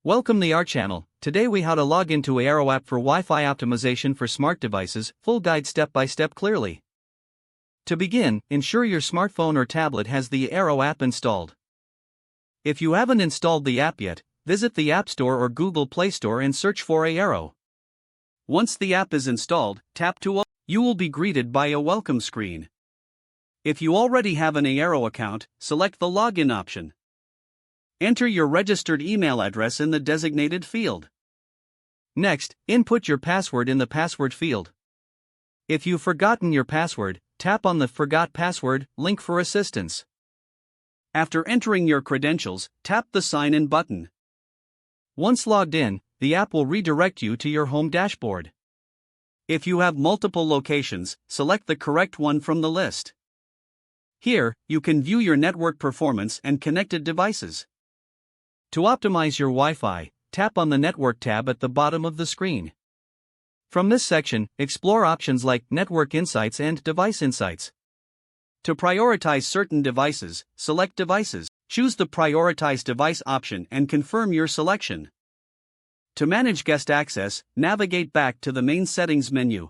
Welcome to our channel. Today we how to log into Eero app for Wi-Fi optimization for smart devices, full guide step by step clearly. To begin, ensure your smartphone or tablet has the Eero app installed. If you haven't installed the app yet, visit the App Store or Google Play Store and search for Eero. Once the app is installed, tap to open. You will be greeted by a welcome screen. If you already have an Eero account, select the login option. Enter your registered email address in the designated field. Next, input your password in the password field. If you've forgotten your password, tap on the Forgot Password link for assistance. After entering your credentials, tap the Sign In button. Once logged in, the app will redirect you to your home dashboard. If you have multiple locations, select the correct one from the list. Here, you can view your network performance and connected devices. To optimize your Wi-Fi, tap on the Network tab at the bottom of the screen. From this section, explore options like Network Insights and Device Insights. To prioritize certain devices, select Devices. Choose the Prioritize Device option and confirm your selection. To manage guest access, navigate back to the main settings menu.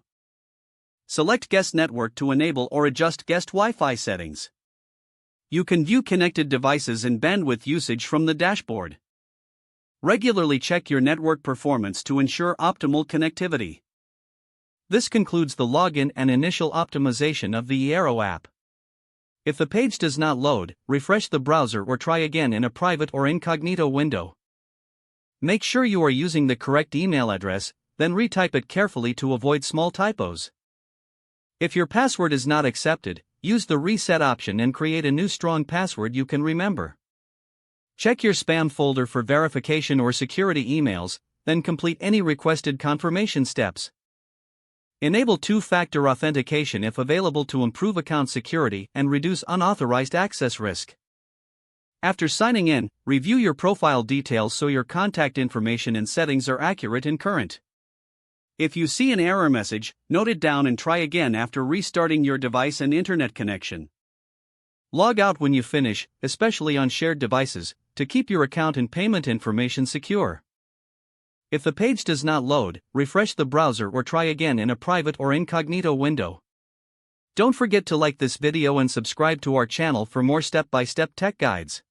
Select Guest Network to enable or adjust guest Wi-Fi settings. You can view connected devices and bandwidth usage from the dashboard. Regularly check your network performance to ensure optimal connectivity. This concludes the login and initial optimization of the Eero app. If the page does not load, refresh the browser or try again in a private or incognito window. Make sure you are using the correct email address, then retype it carefully to avoid small typos. If your password is not accepted, use the reset option and create a new strong password you can remember. Check your spam folder for verification or security emails, then complete any requested confirmation steps. Enable two-factor authentication if available to improve account security and reduce unauthorized access risk. After signing in, review your profile details so your contact information and settings are accurate and current. If you see an error message, note it down and try again after restarting your device and internet connection. Log out when you finish, especially on shared devices, to keep your account and payment information secure. If the page does not load, refresh the browser or try again in a private or incognito window. Don't forget to like this video and subscribe to our channel for more step-by-step tech guides.